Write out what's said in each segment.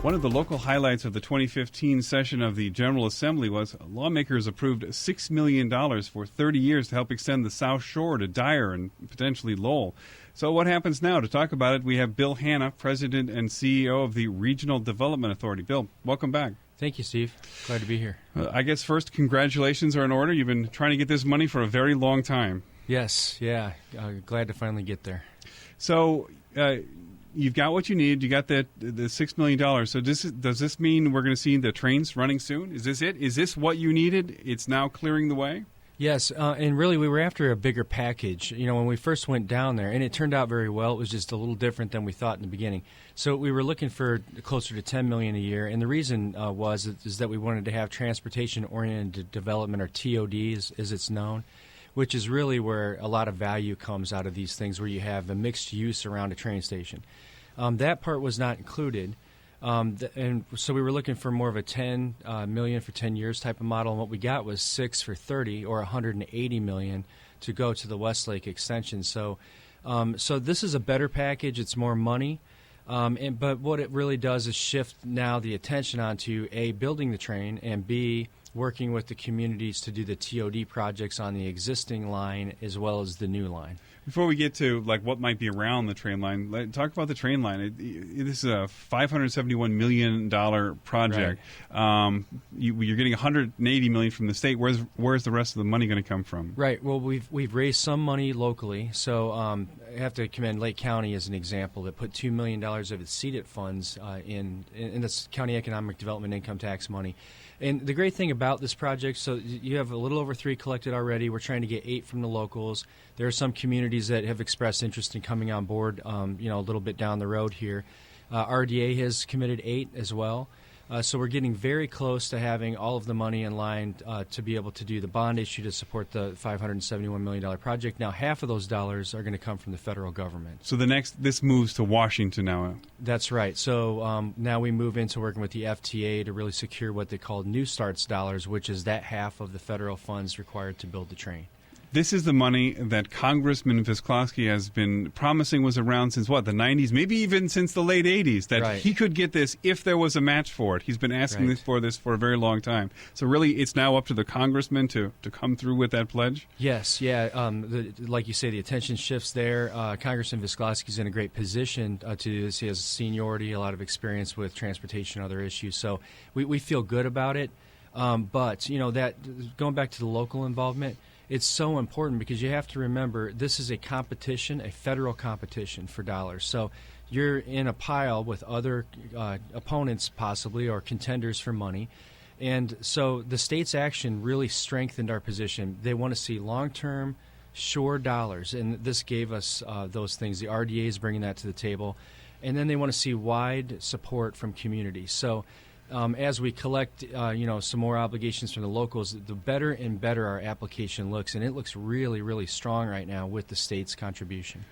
One of the local highlights of the 2015 session of the General Assembly was lawmakers approved $6 million for 30 years to help extend the South Shore to Dyer and potentially Lowell. So what happens now? To talk about it, we have Bill Hanna, President and CEO of the Regional Development Authority. Bill, welcome back. Thank you, Steve. Glad to be here. I guess first, congratulations are in order. You've been trying to get this money for a very long time. Yes, yeah. Glad to finally get there. So you've got what you need. You got the $6 million. So does this mean we're going to see the trains running soon? Is this it? Is this what you needed? It's now clearing the way? Yes, and really we were after a bigger package. You know, when we first went down there, and it turned out very well. It was just a little different than we thought in the beginning. So we were looking for closer to $10 million a year, and the reason is that we wanted to have transportation-oriented development, or TODs, as it's known, which is really where a lot of value comes out of these things, where you have a mixed use around a train station. That part was not included. And so we were looking for more of a $10 million for 10 years type of model, and what we got was 6 for 30, or $180 million to go to the Westlake extension. So this is a better package. It's more money, but what it really does is shift now the attention onto A, building the train, and B, working with the communities to do the TOD projects on the existing line as well as the new line. Before we get to what might be around the train line, talk about the train line. This is a $571 million project. Right. You're getting $180 million from the state. Where's the rest of the money going to come from? Right. Well, we've raised some money locally. So I have to commend Lake County as an example that put $2 million of its seeded funds in this county economic development income tax money. And the great thing about this project, so you have a little over 3 collected already. We're trying to get 8 from the locals. There are some communities that have expressed interest in coming on board, a little bit down the road here. RDA has committed 8 as well. So we're getting very close to having all of the money in line to be able to do the bond issue to support the $571 million project. Now, half of those dollars are going to come from the federal government. So this moves to Washington now. That's right. So now we move into working with the FTA to really secure what they call New Starts dollars, which is that half of the federal funds required to build the train. This is the money that Congressman Visclosky has been promising was around since, the 90s, maybe even since the late 80s, that right. He could get this if there was a match for it. He's been asking right. for this for a very long time. So really, it's now up to the congressman to come through with that pledge? Yes, yeah. Like you say, the attention shifts there. Congressman Visclosky is in a great position to do this. He has seniority, a lot of experience with transportation and other issues. So we feel good about it. But, that going back to the local involvement, it's so important because you have to remember this is a competition, a federal competition for dollars. So you're in a pile with other opponents possibly or contenders for money. And so the state's action really strengthened our position. They want to see long-term, sure dollars, and this gave us those things. The RDA is bringing that to the table. And then they want to see wide support from communities. So as we collect, some more obligations from the locals, the better and better our application looks, and it looks really, really strong right now with the state's contribution.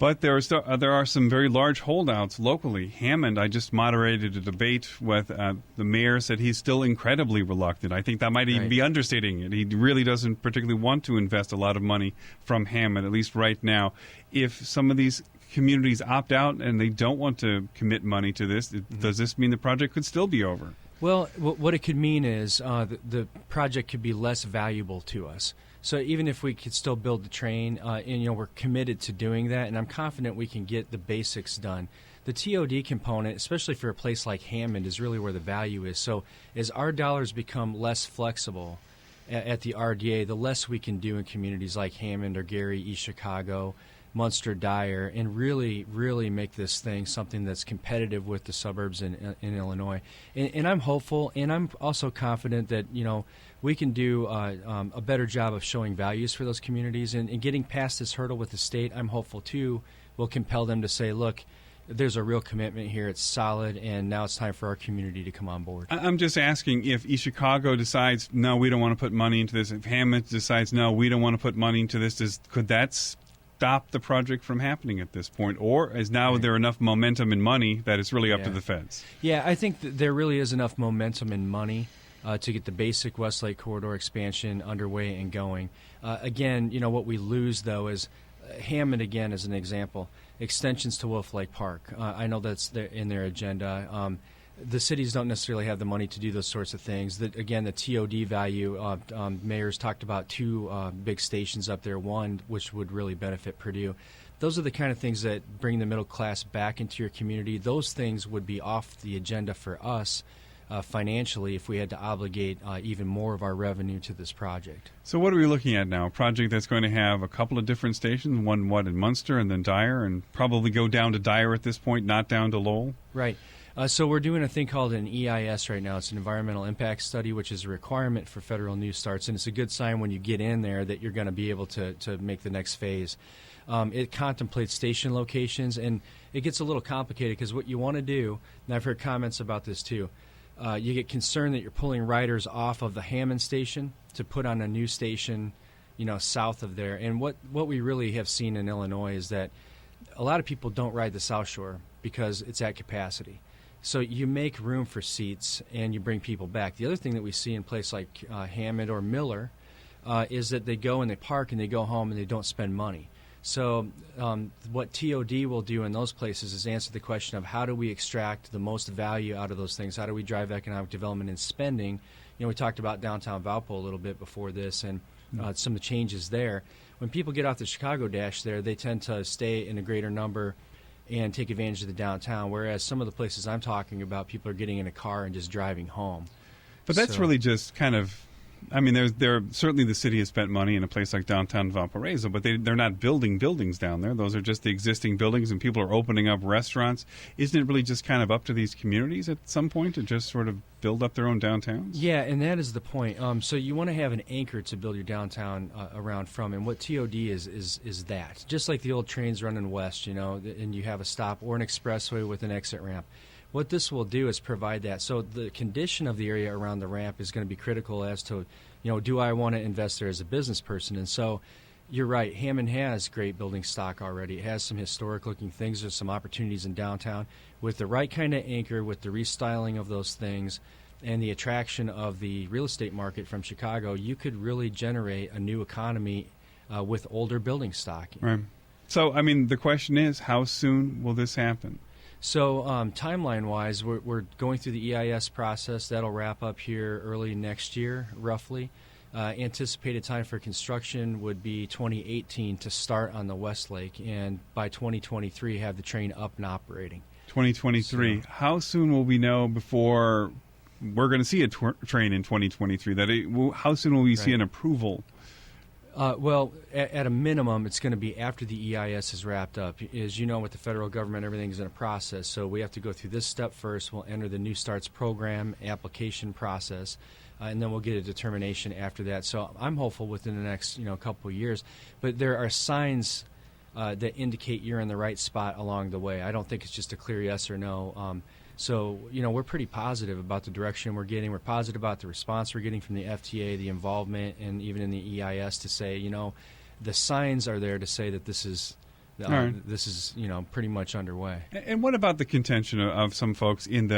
But there are some very large holdouts locally. Hammond, I just moderated a debate with the mayor, said he's still incredibly reluctant. I think that might even be understating it. He really doesn't particularly want to invest a lot of money from Hammond, at least right now. If some of these communities opt out and they don't want to commit money to this, does this mean the project could still be over? Well, what it could mean is the project could be less valuable to us. So even if we could still build the train, and we're committed to doing that, and I'm confident we can get the basics done. The TOD component, especially for a place like Hammond, is really where the value is. So as our dollars become less flexible at the RDA, the less we can do in communities like Hammond or Gary, East Chicago, Munster, Dyer, and really, really make this thing something that's competitive with the suburbs in Illinois. And I'm hopeful, and I'm also confident that, we can do a better job of showing values for those communities. And getting past this hurdle with the state, I'm hopeful, too, will compel them to say, look, there's a real commitment here. It's solid, and now it's time for our community to come on board. I'm just asking, if East Chicago decides, no, we don't want to put money into this, if Hammond decides, no, we don't want to put money into this, could that stop the project from happening at this point? Or is now there enough momentum and money that it's really up to the feds? Yeah, I think that there really is enough momentum and money to get the basic Westlake Corridor expansion underway and going. Again, what we lose, though, is Hammond, again, as an example, extensions to Wolf Lake Park. I know that's in their agenda. the cities don't necessarily have the money to do those sorts of things. Again, the TOD value, mayor's talked about 2 big stations up there, one which would really benefit Purdue. Those are the kind of things that bring the middle class back into your community. Those things would be off the agenda for us financially if we had to obligate even more of our revenue to this project. So what are we looking at now? A project that's going to have a couple of different stations, one in Munster and then Dyer, and probably go down to Dyer at this point, not down to Lowell? Right. So we're doing a thing called an EIS right now. It's an environmental impact study, which is a requirement for federal new starts, and it's a good sign when you get in there that you're going to be able to make the next phase. It contemplates station locations, and it gets a little complicated because what you want to do, and I've heard comments about this too, you get concerned that you're pulling riders off of the Hammond station to put on a new station, south of there. And what we really have seen in Illinois is that a lot of people don't ride the South Shore because it's at capacity. So you make room for seats and you bring people back. The other thing that we see in places like Hammond or Miller is that they go and they park and they go home and they don't spend money. So what TOD will do in those places is answer the question of how do we extract the most value out of those things? How do we drive economic development and spending? We talked about downtown Valpo a little bit before this and some of the changes there. When people get off the Chicago Dash there, they tend to stay in a greater number and take advantage of the downtown, whereas some of the places I'm talking about, people are getting in a car and just driving home. But that's really just kind of, there certainly the city has spent money in a place like downtown Valparaiso, but they're not building buildings down there. Those are just the existing buildings, and people are opening up restaurants. Isn't it really just kind of up to these communities at some point to just sort of build up their own downtowns? Yeah, and that is the point. So you want to have an anchor to build your downtown around from, and what TOD is that. Just like the old trains running west, and you have a stop or an expressway with an exit ramp. What this will do is provide that. So the condition of the area around the ramp is going to be critical as to, do I want to invest there as a business person? And so you're right, Hammond has great building stock already. It has some historic-looking things. There's some opportunities in downtown. With the right kind of anchor, with the restyling of those things, and the attraction of the real estate market from Chicago, you could really generate a new economy with older building stock. Right. So, the question is, how soon will this happen? So timeline-wise, we're going through the EIS process. That'll wrap up here early next year, roughly. Anticipated time for construction would be 2018 to start on the West Lake, and by 2023 have the train up and operating. 2023. So, how soon will we know before we're going to see a train in 2023? How soon will we see an approval? Well, at a minimum, it's going to be after the EIS is wrapped up. As you know, with the federal government, everything is in a process. So we have to go through this step first. We'll enter the New Starts program application process, and then we'll get a determination after that. So I'm hopeful within the next couple of years. But there are signs that indicate you're in the right spot along the way. I don't think it's just a clear yes or no. So, we're pretty positive about the direction we're getting. We're positive about the response we're getting from the FTA, the involvement, and even in the EIS to say, the signs are there to say that this is pretty much underway. And what about the contention of some folks in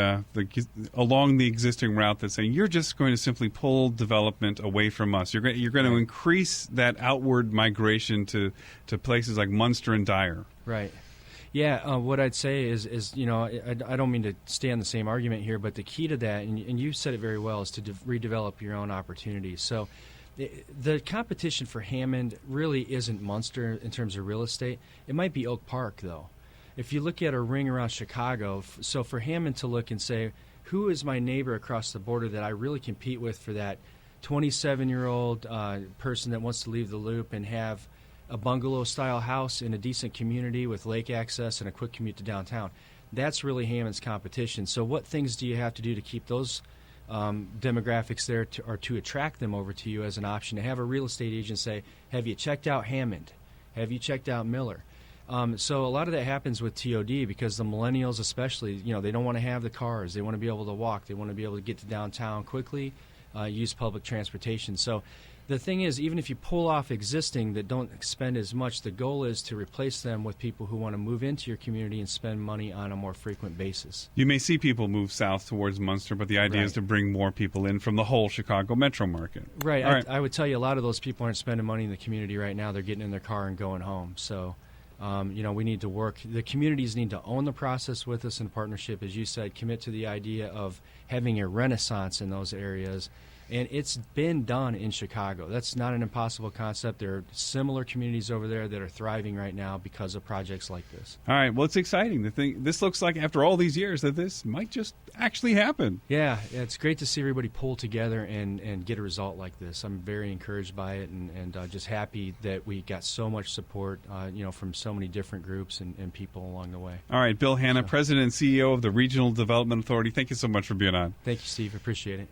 along the existing route that say you're just going to simply pull development away from us? You're going to increase that outward migration to places like Munster and Dyer. Right. Yeah, what I'd say is I don't mean to stay on the same argument here, but the key to that, and you said it very well, is to redevelop your own opportunities. So the competition for Hammond really isn't Munster in terms of real estate. It might be Oak Park, though. If you look at a ring around Chicago, so for Hammond to look and say, who is my neighbor across the border that I really compete with for that 27-year-old person that wants to leave the Loop and have a bungalow-style house in a decent community with lake access and a quick commute to downtown. That's really Hammond's competition. So what things do you have to do to keep those demographics there or to attract them over to you as an option? To have a real estate agent say, have you checked out Hammond? Have you checked out Miller? So a lot of that happens with TOD because the millennials especially, they don't want to have the cars. They want to be able to walk. They want to be able to get to downtown quickly, use public transportation. So the thing is, even if you pull off existing that don't spend as much, the goal is to replace them with people who want to move into your community and spend money on a more frequent basis. You may see people move south towards Munster, but the idea is to bring more people in from the whole Chicago metro market. Right. I would tell you a lot of those people aren't spending money in the community right now. They're getting in their car and going home. So We need to work. The communities need to own the process with us in partnership, as you said, commit to the idea of having a renaissance in those areas. And it's been done in Chicago. That's not an impossible concept. There are similar communities over there that are thriving right now because of projects like this. All right. Well, it's exciting. This looks like after all these years that this might just actually happen. Yeah, it's great to see everybody pull together and get a result like this. I'm very encouraged by it and just happy that we got so much support, from so many different groups and people along the way. All right. Bill Hanna, President and CEO of the Regional Development Authority. Thank you so much for being on. Thank you, Steve. Appreciate it.